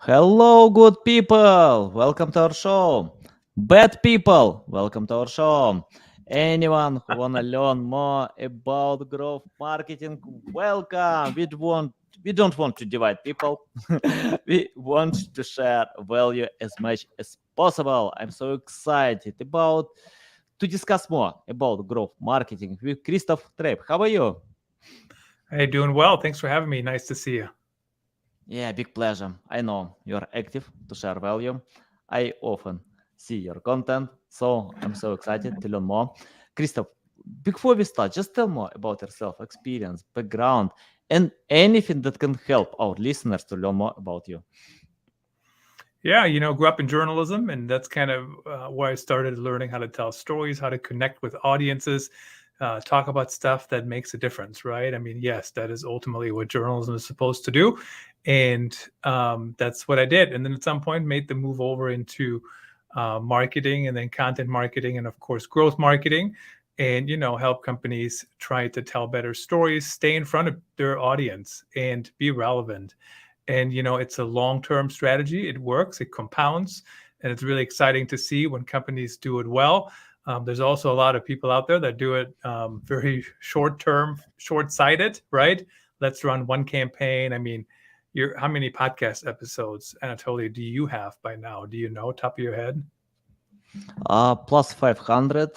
Hello, good people. Welcome to our show. Bad people, welcome to our show. Anyone who wanna learn more about growth marketing, welcome. We don't want to divide people. We want to share value as much as possible. I'm so excited about to discuss more about growth marketing with Christoph Trappe. How are you? Hey, doing well. Thanks for having me. Nice to see you. Yeah, big pleasure. I know you're active to share value. I often see your content, so I'm so excited to learn more. Christoph, before we start, just tell more about yourself, experience, background, and anything that can help our listeners to learn more about you. Yeah, grew up in journalism, and that's kind of where I started learning how to tell stories, how to connect with audiences, talk about stuff that makes a difference, right? I mean, yes, that is ultimately what journalism is supposed to do. And that's what I did. And then at some point, made the move over into marketing and then content marketing, and of course, growth marketing. And, help companies try to tell better stories, stay in front of their audience, and be relevant. And it's a long-term strategy. It works, it compounds, and it's really exciting to see when companies do it well. There's also a lot of people out there that do it very short-term, short-sighted, right? Let's run one campaign. I mean, how many podcast episodes, Anatoly, do you have by now? Do you know, top of your head? Plus 500,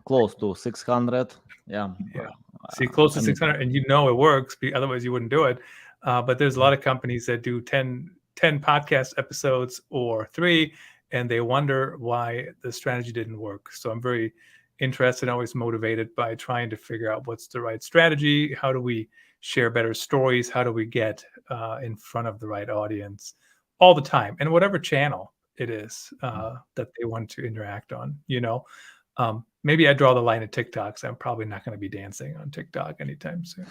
close to 600. Yeah, Yeah. See, close to I need. 600, and it works. Otherwise, you wouldn't do it. But there's a lot of companies that do 10 podcast episodes or three, and they wonder why the strategy didn't work. So I'm very interested, always motivated by trying to figure out what's the right strategy. How do we share better stories? How do we get in front of the right audience all the time, and whatever channel it is that they want to interact on. Maybe I draw the line at TikTok, so I'm probably not going to be dancing on TikTok anytime soon.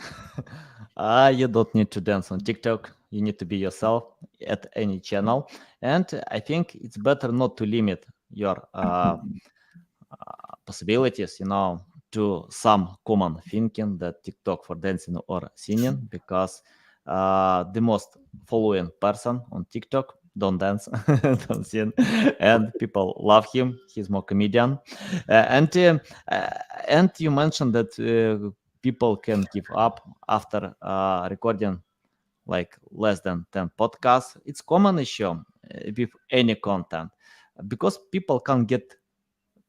You don't need to dance on TikTok. You need to be yourself at any channel. And I think it's better not to limit your possibilities, to some common thinking that TikTok for dancing or singing, because the most following person on TikTok don't dance, don't sing, and people love him. He's more comedian, and you mentioned that people can give up after recording like less than 10 podcasts. It's common issue with any content because people can't get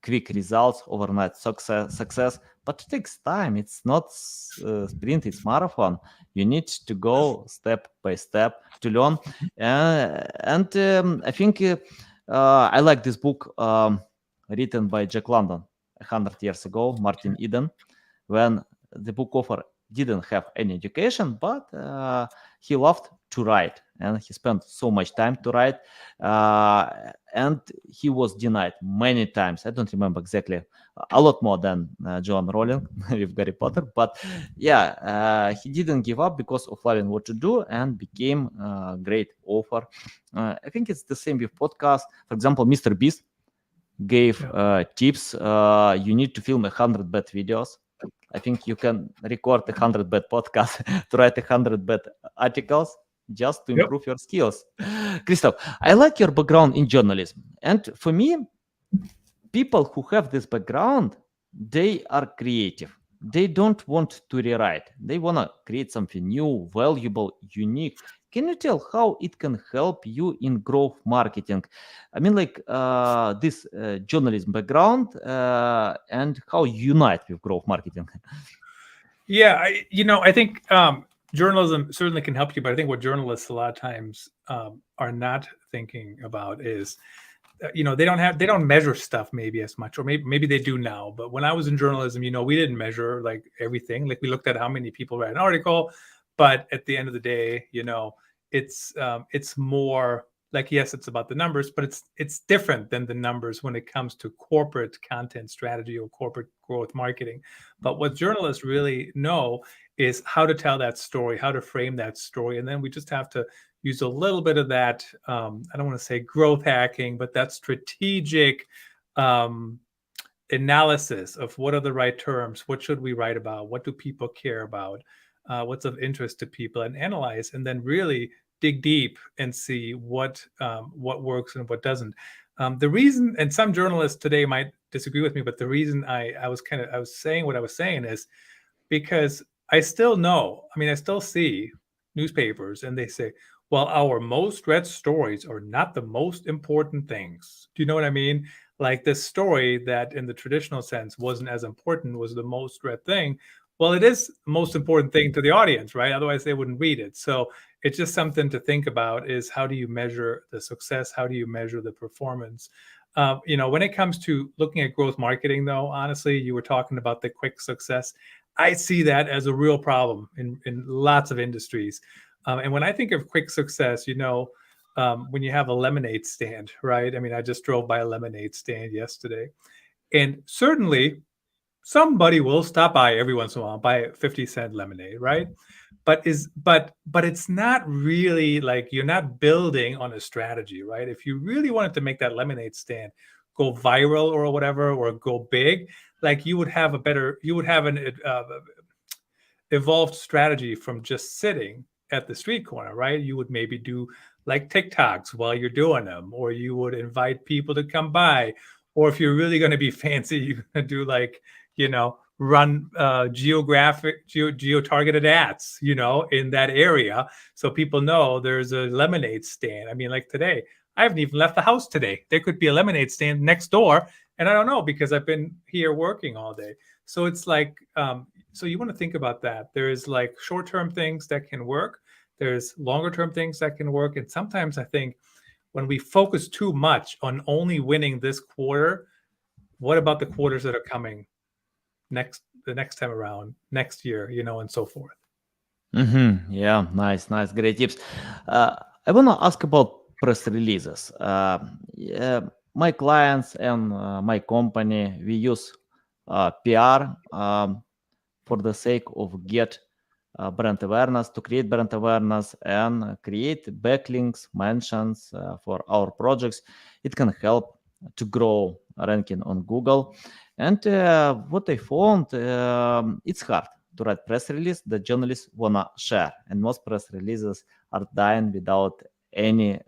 quick results, overnight success, but it takes time. It's not sprint, it's marathon. You need to go step by step to learn. And I think I like this book written by Jack London 100 years ago, Martin Eden, when the book author didn't have any education, but he loved to write, and he spent so much time to write, and he was denied many times. I don't remember exactly, a lot more than John Rowling with Harry Potter, but yeah, he didn't give up because of loving what to do and became a great author. I think it's the same with podcasts. For example, Mr. Beast gave Yeah. tips. You need to film 100 bad videos. I think you can record 100 bad podcasts to write 100 bad articles just to Yep. improve your skills. Christoph, I like your background in journalism. And for me, people who have this background, they are creative. They don't want to rewrite. They want to create something new, valuable, unique. Can you tell how it can help you in growth marketing? I mean, like this journalism background and how you unite with growth marketing. Yeah, I think journalism certainly can help you, but I think what journalists a lot of times are not thinking about is, they don't measure stuff maybe as much, or maybe they do now. But when I was in journalism, we didn't measure like everything. Like we looked at how many people read an article, but at the end of the day, it's more like, yes, it's about the numbers, but it's different than the numbers when it comes to corporate content strategy or corporate growth marketing. But what journalists really know is how to tell that story, how to frame that story, and then we just have to use a little bit of that. I don't want to say growth hacking, but that strategic analysis of what are the right terms, what should we write about, what do people care about, what's of interest to people, and analyze, and then really dig deep and see what works and what doesn't. The reason, and some journalists today might disagree with me, but the reason I was saying what I was saying is because I still know, I mean, I still see newspapers and they say, well, our most read stories are not the most important things. Do you know what I mean? Like this story that in the traditional sense wasn't as important was the most read thing. Well, it is the most important thing to the audience, right? Otherwise they wouldn't read it. So it's just something to think about is how do you measure the success? How do you measure the performance? When it comes to looking at growth marketing, though, honestly, you were talking about the quick success. I see that as a real problem in lots of industries. And when I think of quick success, when you have a lemonade stand, right? I mean, I just drove by a lemonade stand yesterday. And certainly somebody will stop by every once in a while, buy a 50-cent lemonade, right? But it's not really like you're not building on a strategy, right? If you really wanted to make that lemonade stand go viral or whatever, or go big, like you would have an evolved strategy from just sitting at the street corner, right? You would maybe do like TikToks while you're doing them, or you would invite people to come by. Or if you're really going to be fancy, you're going to do like, run geo-targeted ads, in that area. So people know there's a lemonade stand. I mean, like today, I haven't even left the house today. There could be a lemonade stand next door. And I don't know because I've been here working all day. So it's like, so you want to think about that. There's like short-term things that can work. There's longer-term things that can work. And sometimes I think when we focus too much on only winning this quarter, what about the quarters that are coming the next time around, next year, and so forth. Yeah, nice, nice, great tips. I want to ask about press releases. Yeah, my clients and my company, we use PR for the sake of get brand awareness, to create brand awareness and create backlinks, mentions for our projects. It can help to grow ranking on Google. And what I found, it's hard to write press release that journalists wanna share, and most press releases are dying without any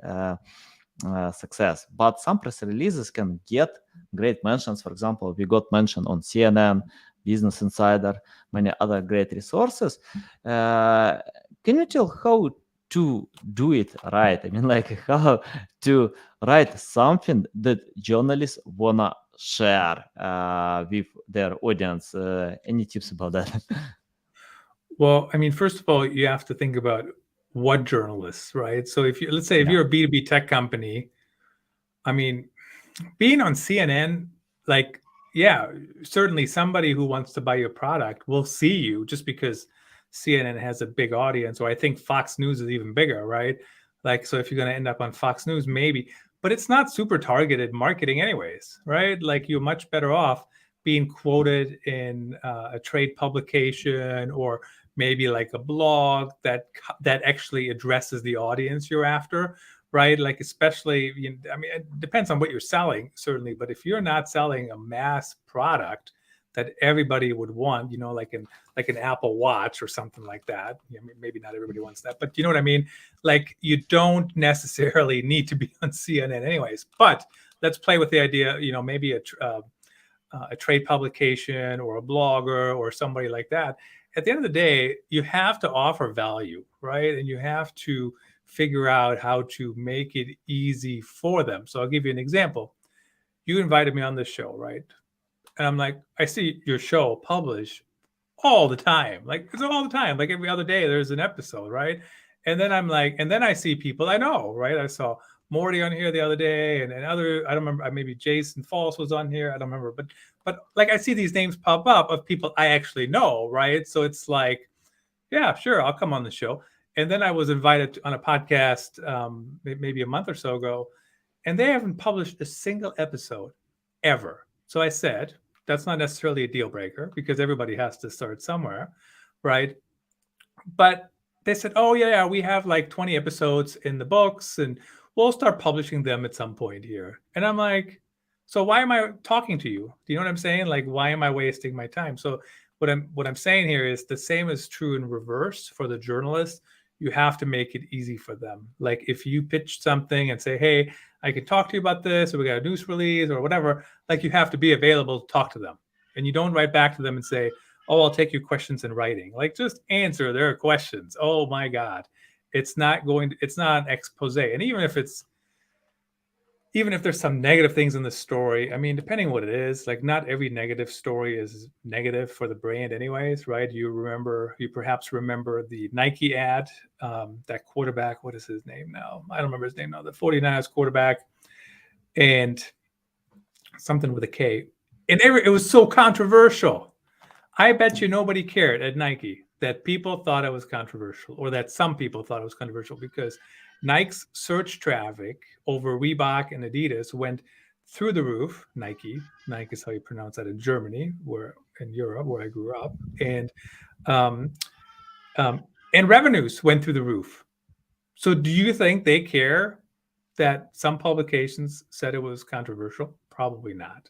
success. But some press releases can get great mentions. For example, we got mentioned on CNN, Business Insider, many other great resources. Can you tell how to do it right? I mean, like how to write something that journalists wanna share with their audience? Any tips about that? Well, I mean, first of all, you have to think about what journalists, right? So let's say if Yeah. you're a B2B tech company, I mean, being on CNN, like, yeah, certainly somebody who wants to buy your product will see you just because CNN has a big audience, or I think Fox News is even bigger, right? Like, so if you're going to end up on Fox News, maybe, but it's not super targeted marketing anyways, right? Like you're much better off being quoted in a trade publication, or maybe like a blog that actually addresses the audience you're after, right? Like especially, I mean, it depends on what you're selling, certainly, but if you're not selling a mass product that everybody would want, like an Apple Watch or something like that. Maybe not everybody wants that, but you know what I mean? Like you don't necessarily need to be on CNN anyways. But let's play with the idea, maybe a trade publication or a blogger or somebody like that. At the end of the day, you have to offer value, right? And you have to figure out how to make it easy for them. So I'll give you an example. You invited me on this show, right? And I'm like, I see your show published all the time. Like it's all the time. Like every other day there's an episode, right? And then I'm like, and then I see people I know, right? I saw Morty on here the other day, and other, I don't remember, maybe Jason Falls was on here. I don't remember, but like I see these names pop up of people I actually know, right? So it's like, yeah, sure, I'll come on the show. And then I was invited on a podcast maybe a month or so ago, and they haven't published a single episode ever. So I said, that's not necessarily a deal breaker because everybody has to start somewhere, right? But they said, oh, yeah, we have like 20 episodes in the books and we'll start publishing them at some point here. And I'm like, so why am I talking to you? Do you know what I'm saying? Like, why am I wasting my time? So what I'm saying here is the same is true in reverse for the journalist. you have to make it easy for them. Like if you pitch something and say, hey, I can talk to you about this, or we got a news release or whatever, like you have to be available to talk to them. And you don't write back to them and say, oh, I'll take your questions in writing. Like just answer their questions. Oh my God. It's not an expose. And even if there's some negative things in the story, I mean, depending what it is, like not every negative story is negative for the brand anyways, right? You perhaps remember the Nike ad, that quarterback, what is his name now? I don't remember his name now, the 49ers quarterback, and something with a K. And it was so controversial. I bet you nobody cared at Nike that people thought it was controversial, or that some people thought it was controversial, because Nike's search traffic over Reebok and Adidas went through the roof. Nike is how you pronounce that in Germany, where in Europe, where I grew up, um, and revenues went through the roof. So, do you think they care that some publications said it was controversial? Probably not.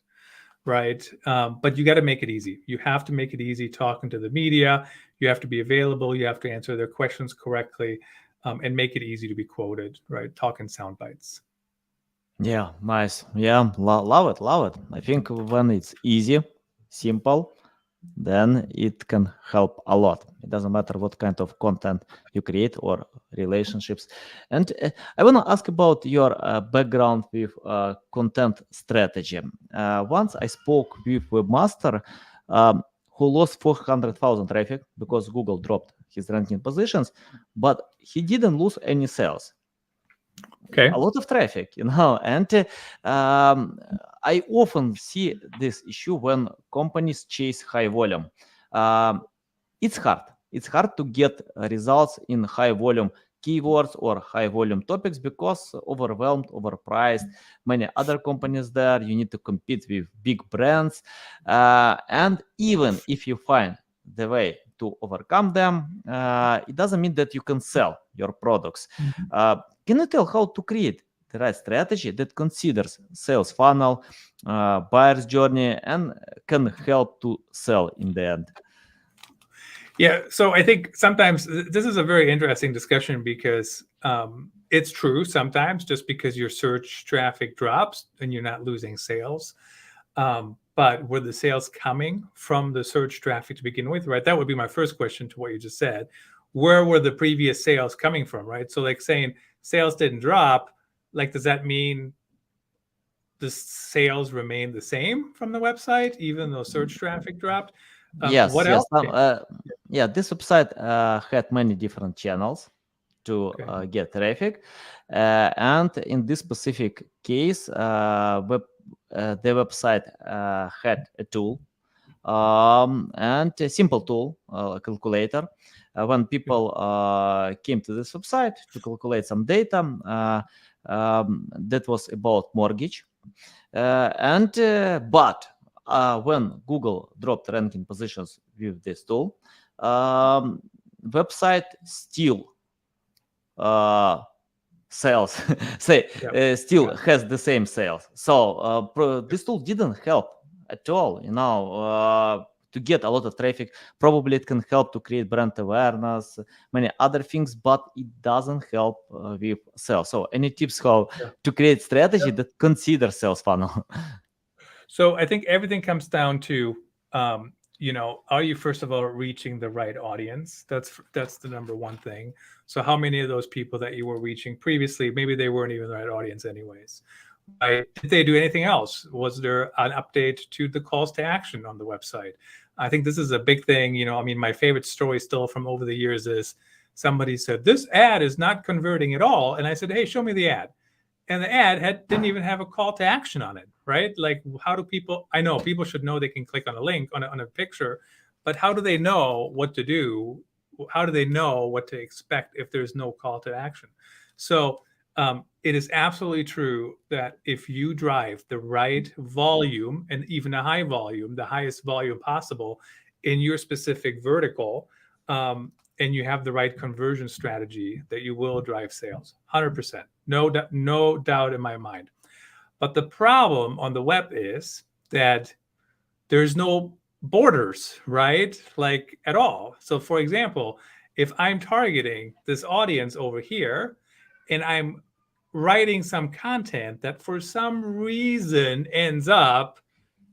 Right. But you got to make it easy. You have to make it easy talking to the media. You have to be available. You have to answer their questions correctly, and make it easy to be quoted, right? Talk in sound bites. Yeah, nice. Yeah, love it, love it. I think when it's easy, simple, then it can help a lot. It doesn't matter what kind of content you create or relationships. And I want to ask about your background with content strategy. Once I spoke with webmaster who lost 400,000 traffic because Google dropped his ranking positions, but he didn't lose any sales. Okay. A lot of traffic, and I often see this issue when companies chase high volume. Um, it's hard to get results in high volume keywords or high volume topics because overwhelmed, overpriced, many other companies there. You need to compete with big brands, and even if you find the way to overcome them, it doesn't mean that you can sell your products. Can you tell how to create the right strategy that considers sales funnel, buyer's journey, and can help to sell in the end? Yeah. So I think sometimes this is a very interesting discussion, because it's true sometimes just because your search traffic drops and you're not losing sales. But were the sales coming from the search traffic to begin with, right? That would be my first question to what you just said. Where were the previous sales coming from, right? So like saying sales didn't drop, like, does that mean the sales remained the same from the website, even though search traffic dropped? Yes, What yes. else? Yeah, this website had many different channels to Okay. get traffic, and in this specific case, the website had a tool, and a simple tool, a calculator. When people came to this website to calculate some data, that was about mortgage, but when Google dropped ranking positions with this tool, website still sales still has the same sales. So this tool didn't help at all, to get a lot of traffic. Probably it can help to create brand awareness, many other things, but it doesn't help with sales. So any tips how to create strategy that consider sales funnel? So I think everything comes down to, are you first of all reaching the right audience? That's the number one thing. So how many of those people that you were reaching previously, maybe they weren't even the right audience anyways. Right? Did they do anything else? Was there an update to the calls to action on the website? I think this is a big thing. My favorite story still from over the years is somebody said, this ad is not converting at all. And I said, hey, show me the ad. And the ad didn't even have a call to action on it, right? Like, how do people? I know people should know they can click on a link on a picture, but how do they know what to do? How do they know what to expect if there's no call to action? So it is absolutely true that if you drive the right volume, and even a high volume, the highest volume possible in your specific vertical, and you have the right conversion strategy, that you will drive sales 100%. No doubt in my mind. But the problem on the web is that there's no borders, right? Like, at all. So for example, if I'm targeting this audience over here and I'm writing some content that for some reason ends up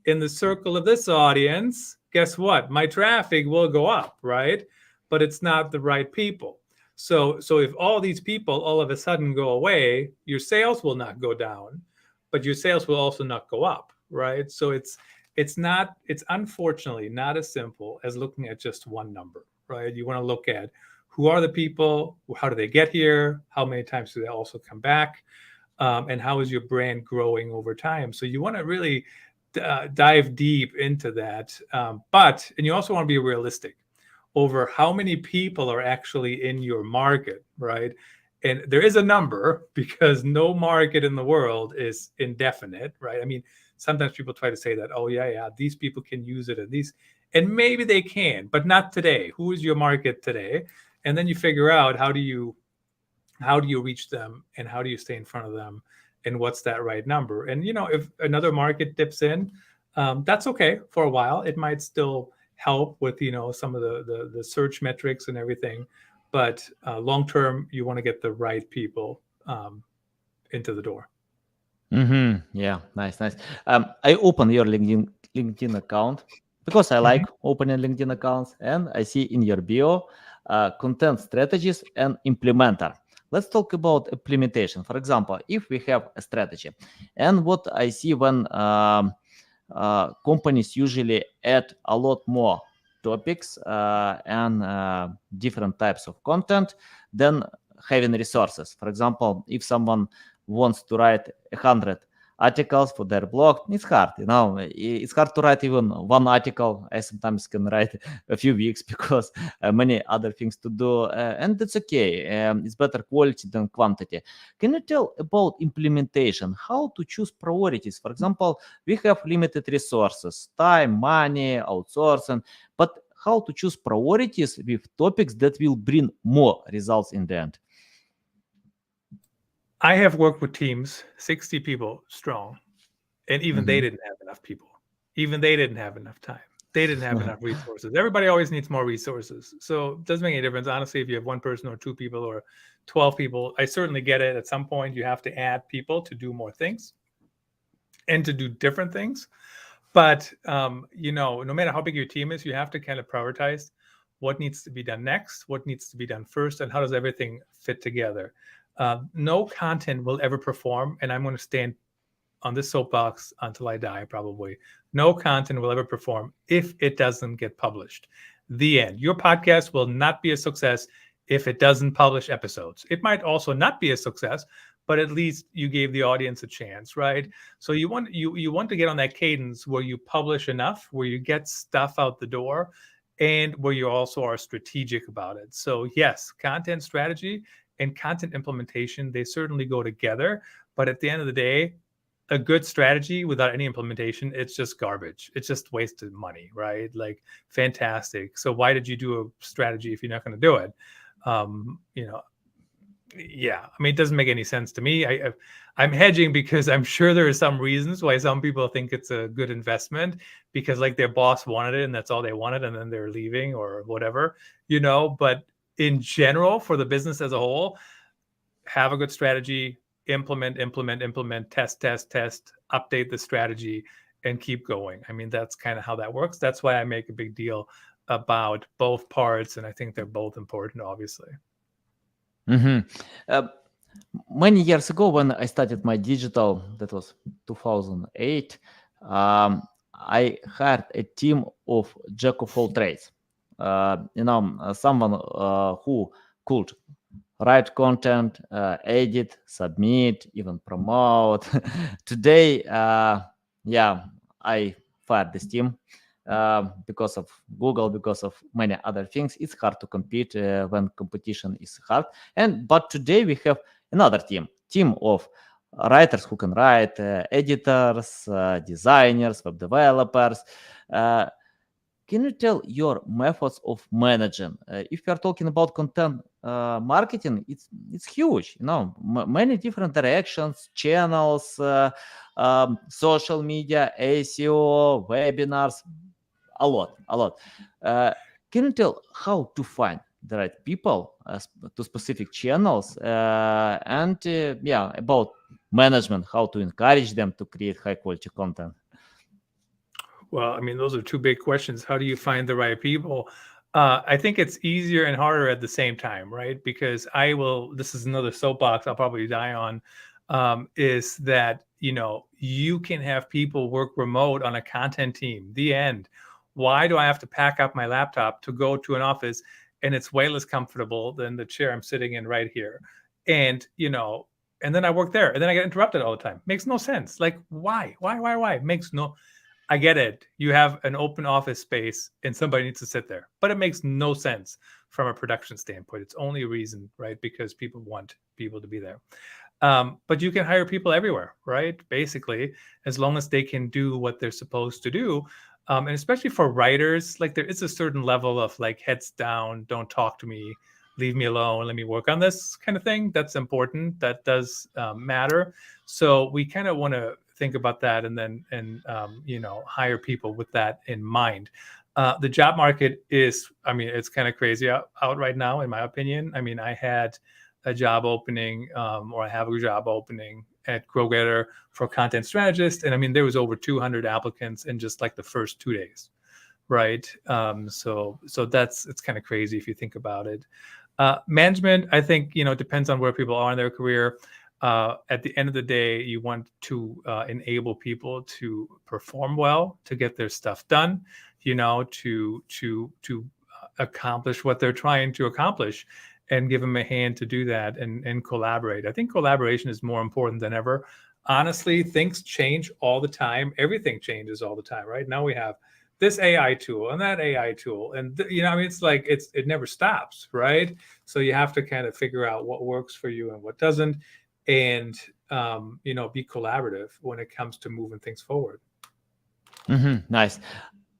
in the circle of this audience, guess what? My traffic will go up, right? But it's not the right people. So if all these people all of a sudden go away, your sales will not go down, but your sales will also not go up, right? So it's unfortunately not as simple as looking at just one number, right? You want to look at who are the people, how do they get here, how many times do they also come back, and how is your brand growing over time. So you want to really dive deep into that. And you also want to be realistic over how many people are actually in your market, right? And there is a number because no market in the world is indefinite, right? I mean, sometimes people try to say that, oh, yeah, these people can use it and maybe they can, but not today. Who is your market today? And then you figure out how do you reach them and how do you stay in front of them and what's that right number. And if another market dips in, that's okay for a while. It might still help with some of the search metrics and everything, but long term you want to get the right people into the door. Yeah, nice. I open your LinkedIn account because I Mhm. like opening LinkedIn accounts, and I see in your bio content strategies and implementer. Let's talk about implementation. For example, if we have a strategy, and what I see when companies usually add a lot more topics and different types of content than having resources. For example, if someone wants to write 100 articles for their blog, it's hard. It's hard to write even one article. I sometimes can write a few weeks because many other things to do, and that's okay. It's better quality than quantity. Can you tell about implementation? How to choose priorities? For example, we have limited resources, time, money, outsourcing, but how to choose priorities with topics that will bring more results in the end? I have worked with teams 60 people strong, and even they Mhm. didn't have enough people. Even they didn't have enough time. They didn't have enough resources. Everybody always needs more resources. So it doesn't make any difference. Honestly, if you have one person or two people or 12 people, I certainly get it. At some point, you have to add people to do more things and to do different things. But no matter how big your team is, you have to kind of prioritize what needs to be done next, what needs to be done first, and how does everything fit together. No content will ever perform, and I'm going to stand on this soapbox until I die, probably. No content will ever perform if it doesn't get published. The end. Your podcast will not be a success if it doesn't publish episodes. It might also not be a success, but at least you gave the audience a chance, right? So you want to get on that cadence where you publish enough, where you get stuff out the door, and where you also are strategic about it. So yes, content strategy and content implementation, they certainly go together. But at the end of the day, a good strategy without any implementation, it's just garbage. It's just wasted money, right? Like, fantastic. So why did you do a strategy if you're not going to do it? Um, you know, yeah. I mean, it doesn't make any sense to me. I'm hedging because I'm sure there are some reasons why some people think it's a good investment because like their boss wanted it and that's all they wanted, and then they're leaving or whatever, But in general, for the business as a whole, have a good strategy, implement, test, update the strategy, and keep going. I mean, that's kind of how that works. That's why I make a big deal about both parts, and I think they're both important, obviously. Mhm. Uh, Many years ago, when I started my digital, that was 2008, I hired a team of jack of all trades. Someone who could write content, edit, submit, even promote. Today, yeah, I fired this team because of Google, because of many other things. It's hard to compete when competition is hard. But today we have another team of writers who can write, editors, designers, web developers. Uh, can you tell your methods of managing? If you are talking about content marketing, it's huge. Many different directions, channels, social media, SEO, webinars, a lot. Can you tell how to find the right people to specific channels, and yeah, about management, how to encourage them to create high quality content. Well, I mean, those are two big questions. How do you find the right people? I think it's easier and harder at the same time, right? Because this is another soapbox I'll probably die on, is that, you can have people work remote on a content team. The end. Why do I have to pack up my laptop to go to an office and it's way less comfortable than the chair I'm sitting in right here? And, and then I work there and then I get interrupted all the time. Makes no sense. Like, why? Why? Makes no I get it. You have an open office space and somebody needs to sit there, but it makes no sense from a production standpoint. It's only a reason, right? Because people want people to be there. But you can hire people everywhere, right? Basically, as long as they can do what they're supposed to do. And especially for writers, like there is a certain level of like heads down, don't talk to me, leave me alone, let me work on this kind of thing. That's important. That does matter. So we kind of want to think about that and hire people with that in mind. The job market is, I mean, it's kind of crazy out right now, in my opinion. I mean, I had a job opening, or I have a job opening at GrowGetter for content strategist. And I mean, there was over 200 applicants in just like the first 2 days. Right. So it's kind of crazy if you think about it. Management, I think, it depends on where people are in their career. At the end of the day, you want to enable people to perform well, to get their stuff done, to accomplish what they're trying to accomplish, and give them a hand to do that and collaborate. I think collaboration is more important than ever. Honestly, things change all the time. Everything changes all the time, right? Now we have this AI tool and that AI tool, and I mean, it's like it never stops, right? So you have to kind of figure out what works for you and what doesn't, and be collaborative when it comes to moving things forward. Nice.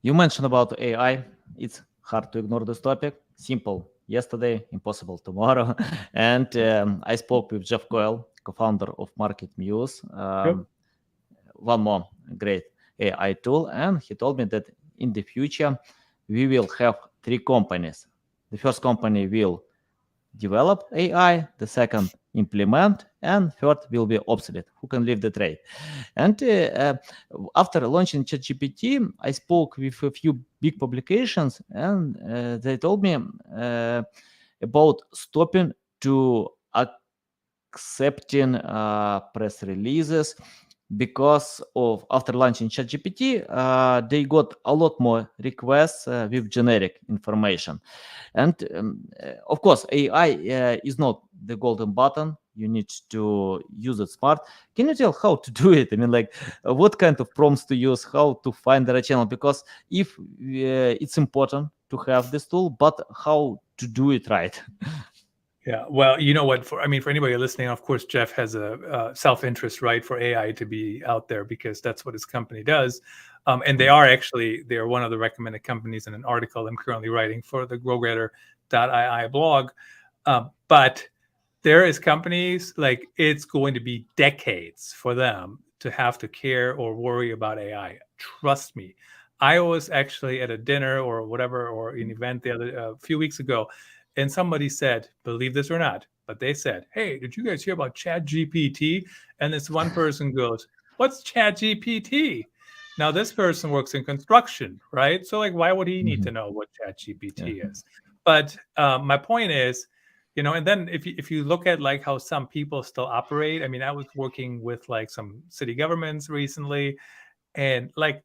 You mentioned about AI. It's hard to ignore this topic. Simple yesterday, impossible tomorrow. And I spoke with Jeff Coyle, co-founder of Market Muse. Yep. One more great AI tool, and he told me that in the future we will have three companies. The first company will develop AI, the second implement, and third will be obsolete, who can leave the trade. And after launching ChatGPT, I spoke with a few big publications, and they told me about stopping to accepting press releases because of after launching ChatGPT, they got a lot more requests with generic information. And of course, AI is not the golden button. You need to use it smart. Can you tell how to do it? I mean, like, what kind of prompts to use, how to find the right channel? Because if it's important to have this tool, but how to do it right? Yeah. Well, you know what? For anybody listening, of course, Jeff has a self-interest, right, for AI to be out there because that's what his company does. And they're one of the recommended companies in an article I'm currently writing for the GrowGetter.ii blog. But there is companies, like, it's going to be decades for them to have to care or worry about AI. Trust me. I was actually at a dinner or whatever, or an event a few weeks ago, and somebody said, believe this or not, but they said, hey, did you guys hear about ChatGPT? And this one person goes, what's ChatGPT? Now, this person works in construction, right? So, like, why would he need to know what ChatGPT is? But my point is, and then if you look at like how some people still operate, I mean, I was working with like some city governments recently, and like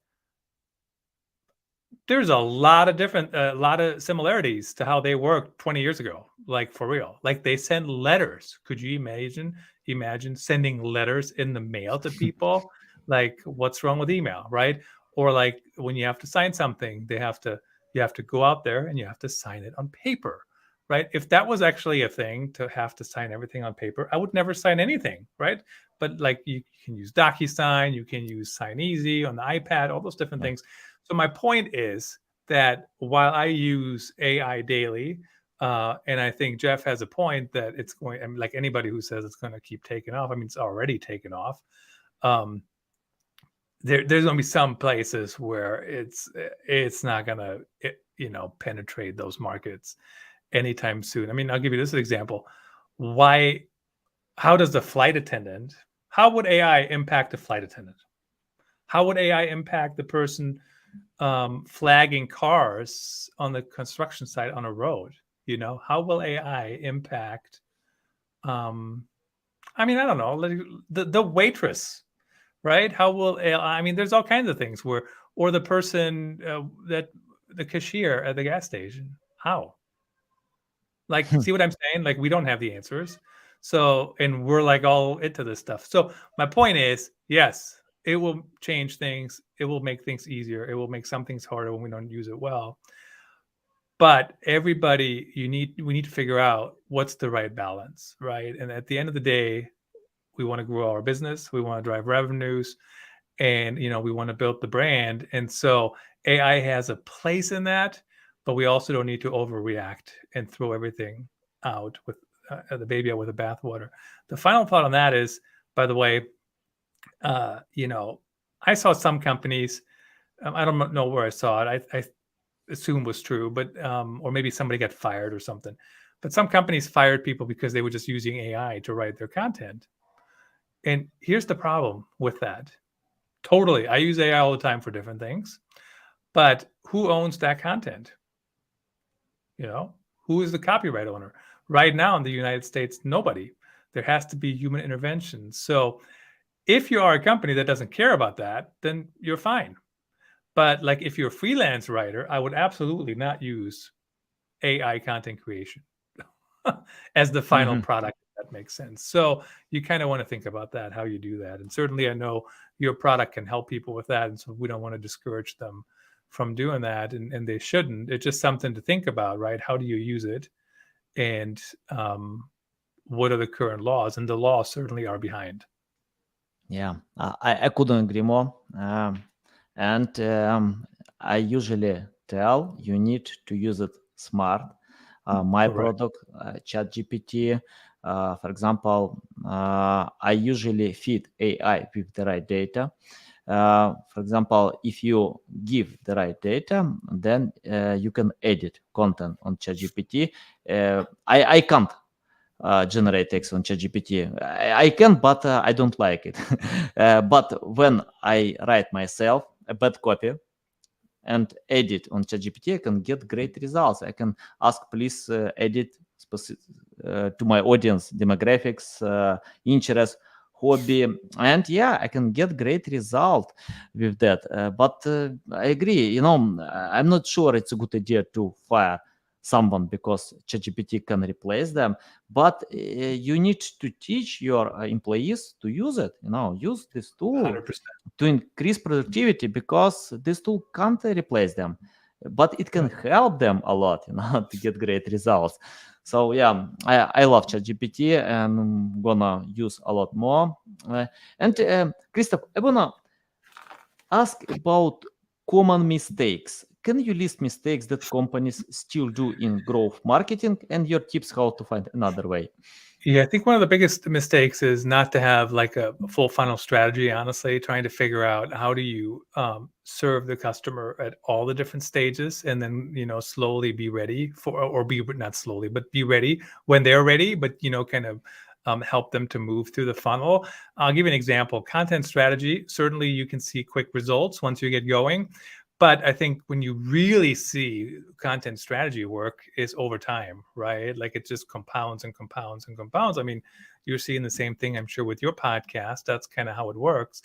there's a lot of similarities to how they worked 20 years ago, like for real. Like they send letters. Could you imagine sending letters in the mail to people? Like, what's wrong with email, right? Or like when you have to sign something, you have to go out there and you have to sign it on paper, right? If that was actually a thing to have to sign everything on paper, I would never sign anything, right? But like you can use DocuSign, you can use Sign Easy on the iPad, all those different things. So my point is that while I use AI daily, and I think Jeff has a point that it's going, I mean, like anybody who says it's going to keep taking off, I mean, it's already taken off. There's going to be some places where it's not going to, penetrate those markets. anytime soon. I mean, I'll give you this example. Why? How does the flight attendant? How would AI impact the flight attendant? How would AI impact the person flagging cars on the construction site on a road? You know, how will AI impact? Um, I mean, I don't know, like the waitress, right? How will AI? I mean, there's all kinds of things where, or the person that the cashier at the gas station. How? Like, see what I'm saying? Like, we don't have the answers. So, and we're like all into this stuff. So, my point is, yes, it will change things. It will make things easier. It will make some things harder when we don't use it well. But everybody, we need to figure out what's the right balance, right? And at the end of the day, we want to grow our business. We want to drive revenues, and we want to build the brand. And so AI has a place in that, but we also don't need to overreact and throw everything out with the baby out with the bathwater. The final thought on that is, by the way, I saw some companies, I don't know where I saw it, I assume was true, but or maybe somebody got fired or something, but some companies fired people because they were just using AI to write their content. And here's the problem with that. Totally. I use AI all the time for different things. But who owns that content? Who is the copyright owner? Right now in the United States, nobody. There has to be human intervention. So if you are a company that doesn't care about that, then you're fine. But like if you're a freelance writer, I would absolutely not use AI content creation as the final Mhm. product. That makes sense. So you kind of want to think about that, how you do that. And certainly I know your product can help people with that. And so we don't want to discourage them from doing that. And they shouldn't. It's just something to think about, right? How do you use it? And what are the current laws? And the laws certainly are behind. Yeah, I couldn't agree more. And I usually tell you need to use it smart. My Correct. product, ChatGPT, for example, I usually feed AI with the right data. For example, if you give the right data, then you can edit content on ChatGPT. I can't generate text on ChatGPT. I can, but I don't like it. But when I write myself a bad copy and edit on ChatGPT, I can get great results. I can ask, please edit to my audience demographics, interest, hobby, and yeah, I can get great result with that. But I agree. I'm not sure it's a good idea to fire someone because ChatGPT can replace them. But you need to teach your employees to use it. Use this tool 100%. to increase productivity because this tool can't replace them, but it can Yeah. help them a lot, to get great results. So yeah, I love ChatGPT and I'm gonna use a lot more. And Christoph, I wanna ask about common mistakes. Can you list mistakes that companies still do in growth marketing and your tips how to find another way? Yeah, I think one of the biggest mistakes is not to have like a full funnel strategy, honestly, trying to figure out how do you serve the customer at all the different stages and then, slowly be ready for, or be not slowly, but be ready when they're ready, but, kind of help them to move through the funnel. I'll give you an example. Content strategy, certainly you can see quick results once you get going. But I think when you really see content strategy work is over time, right? Like it just compounds and compounds and compounds. I mean, you're seeing the same thing, I'm sure, with your podcast. That's kind of how it works.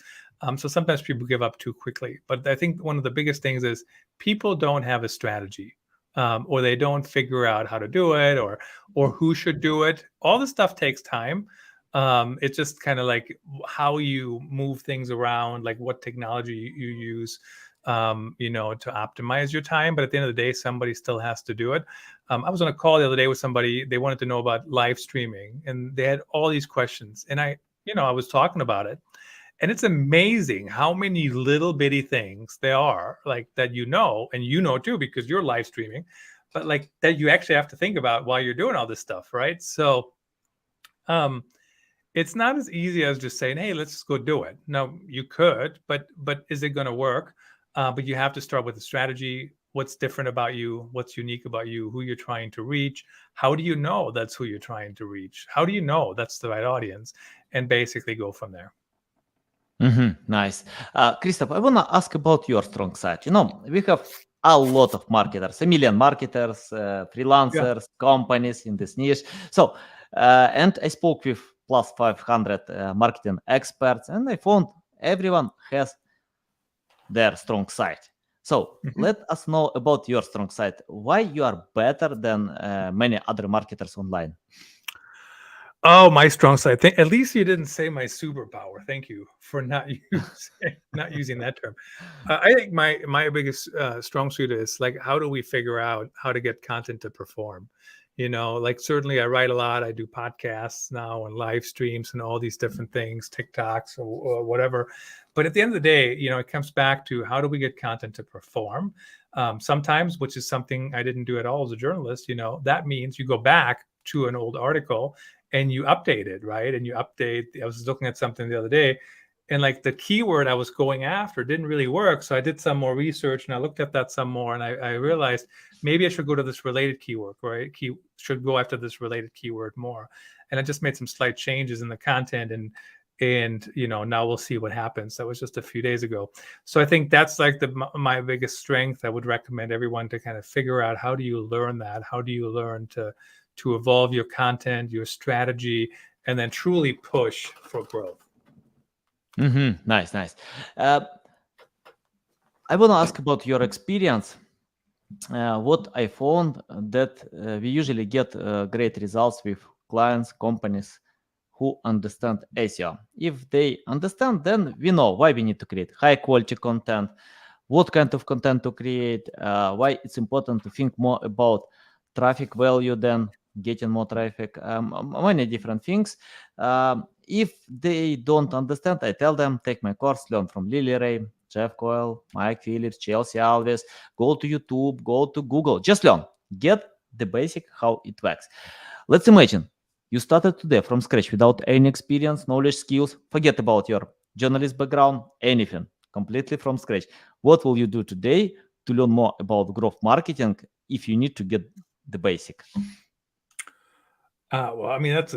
So sometimes people give up too quickly. But I think one of the biggest things is people don't have a strategy. Or they don't figure out how to do it, or who should do it. All this stuff takes time. It's just kind of like how you move things around, like what technology you use, to optimize your time. But at the end of the day, somebody still has to do it. I was on a call the other day with somebody. They wanted to know about live streaming, and they had all these questions. And I was talking about it, and it's amazing how many little bitty things there are, like that, and too, because you're live streaming, but like that you actually have to think about while you're doing all this stuff, right? So, um, it's not as easy as just saying, "Hey, let's just go do it." No, you could, but is it going to work? But you have to start with a strategy. what's different about you, what's unique about you, who you're trying to reach. How do you know that's who you're trying to reach? How do you know that's the right audience? And basically go from there. Nice. Christoph, I want to ask about your strong side. We have a lot of marketers, a million marketers, Yeah. freelancers, companies in this niche. So, and I spoke with plus 500 marketing experts, and I found everyone has their strong side. So Mhm. let us know about your strong side. Why you are better than many other marketers online? Oh, my strong side. At least you didn't say my superpower. Thank you for not not using that term. I think my biggest strong suit is like, how do we figure out how to get content to perform? Like certainly I write a lot. I do podcasts now and live streams and all these different things, TikToks or whatever. But at the end of the day, it comes back to how do we get content to perform? Sometimes, which is something I didn't do at all as a journalist, that means you go back to an old article and you update it, right? And you update. I was looking at something the other day, and like the keyword I was going after didn't really work. So I did some more research and I looked at that some more, and I realized maybe I should go to this related keyword, right? Should go after this related keyword more. And I just made some slight changes in the content, and now we'll see what happens. That was just a few days ago. So I think that's like my biggest strength. I would recommend everyone to kind of figure out, how do you learn that? How do you learn to evolve your content, your strategy, and then truly push for growth? Nice, nice. Uh, I want to ask about your experience. What I found that we usually get great results with clients, companies who understand SEO. If they understand, then we know why we need to create high quality content, what kind of content to create, why it's important to think more about traffic value than getting more traffic, many different things. If they don't understand, I tell them, take my course, learn from Lily Ray, Jeff Coyle, Mike Phillips, Chelsea Alves, go to YouTube, go to Google, just learn, get the basic how it works. Let's imagine you started today from scratch without any experience, knowledge, skills, forget about your journalist background, anything, completely from scratch. What will you do today to learn more about growth marketing if you need to get the basic? Well, I mean, that's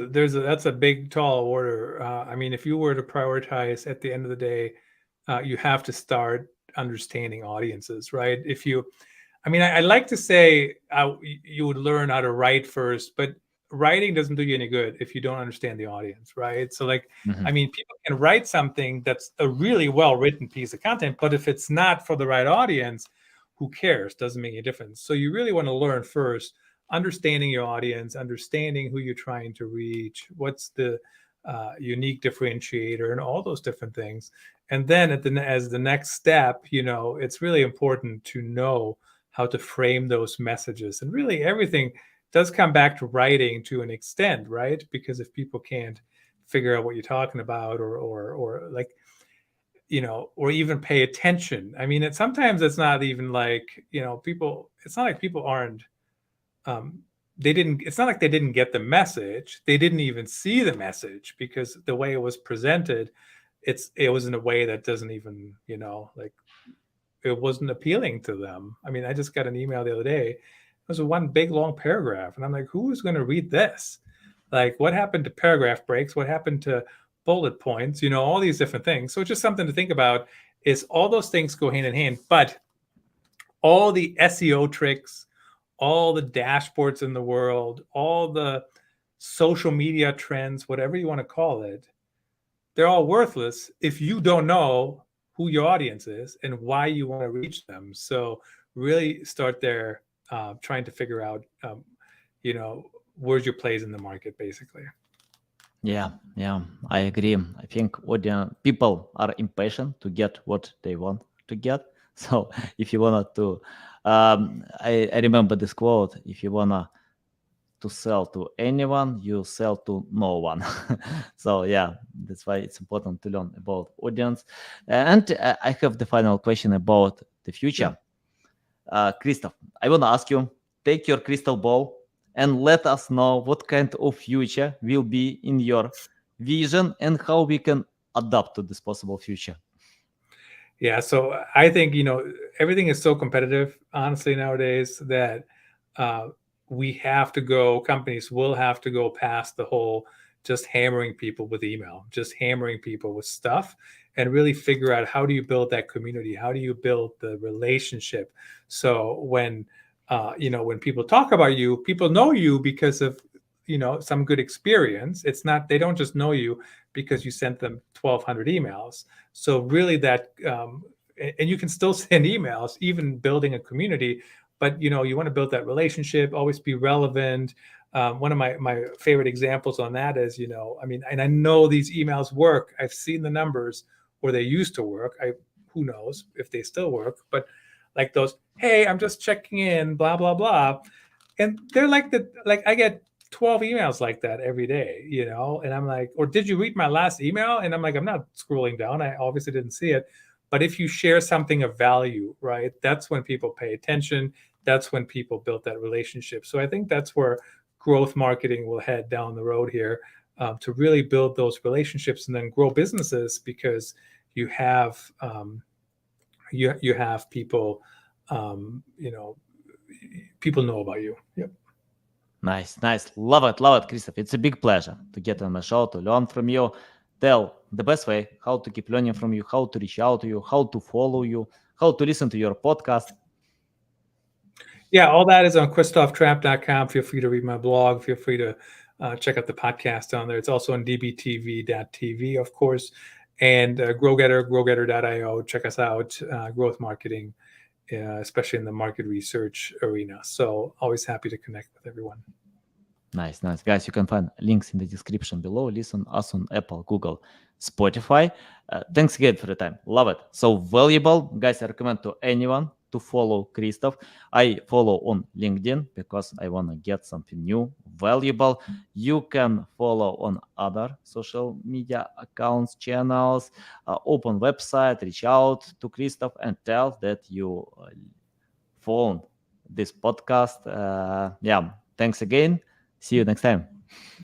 a big tall order. I mean, if you were to prioritize at the end of the day, you have to start understanding audiences, right? I mean, I like to say you would learn how to write first, but writing doesn't do you any good if you don't understand the audience, right? So, like, I Mhm. mean, people can write something that's a really well written piece of content, but if it's not for the right audience, who cares? Doesn't make any difference. So, you really want to learn first, understanding your audience, understanding who you're trying to reach, what's the unique differentiator, and all those different things. And then as the next step, it's really important to know how to frame those messages. And really everything does come back to writing to an extent, right? Because if people can't figure out what you're talking about, or like, or even pay attention. I mean, sometimes it's not even like, people, it's not like people aren't, um, they didn't, it's not like they didn't get the message. They didn't even see the message because the way it was presented, it was in a way that doesn't even, like, it wasn't appealing to them. I mean, I just got an email the other day. It was one big long paragraph, and I'm like, who is going to read this? Like, what happened to paragraph breaks? What happened to bullet points? All these different things. So it's just something to think about. Is all those things go hand in hand, but all the SEO tricks, all the dashboards in the world, all the social media trends, whatever you want to call it, they're all worthless if you don't know who your audience is and why you want to reach them. So really start there, trying to figure out, where's your place in the market, basically. Yeah, I agree. I think audience people are impatient to get what they want to get. So if you wanna to, I remember this quote: if you wanna to sell to anyone, you sell to no one. So yeah, that's why it's important to learn about audience. And I have the final question about the Sure. future. Christoph, I want to ask you, take your crystal ball and let us know what kind of future will be in your vision and how we can adapt to this possible future. Yeah, so I think, everything is so competitive, honestly, nowadays that uh, companies will have to go past the whole just hammering people with email, just hammering people with stuff, and really figure out how do you build that community? How do you build the relationship? So when people talk about you, people know you because of, some good experience. It's not, they don't just know you because you sent them 1,200 emails. So really and you can still send emails, even building a community, but you want to build that relationship, always be relevant. One of my favorite examples on that is, I mean, and I know these emails work. I've seen the numbers, or they used to work. Who knows if they still work, but like those, hey, I'm just checking in, blah blah blah, and they're like I get 12 emails like that every day, and I'm like, or did you read my last email? And I'm like, I'm not scrolling down, I obviously didn't see it. But if you share something of value, right, that's when people pay attention. That's when people build that relationship. So I think that's where growth marketing will head down the road here, to really build those relationships and then grow businesses, because you have you have people, um, you know people know about you. Yep. Nice, nice. Love it, Christoph. It's a big pleasure to get on my show, to learn from you. Tell the best way how to keep learning from you, how to reach out to you, how to follow you, how to listen to your podcast. Yeah, all that is on ChristophTrappe.com. Feel free to read my blog. Feel free to check out the podcast on there. It's also on dbtv.tv, of course, and growgetter.io. Check us out, growth marketing, especially in the market research arena. So always happy to connect with everyone. Nice, nice. Guys, you can find links in the description below. Listen us on Apple, Google, Spotify. Thanks again for the time. Love it. So valuable. Guys, I recommend to anyone to follow Christoph. I follow on LinkedIn because I want to get something new, valuable. You can follow on other social media accounts, channels, open website, reach out to Christoph and tell that you found this podcast. Yeah, thanks again. See you next time.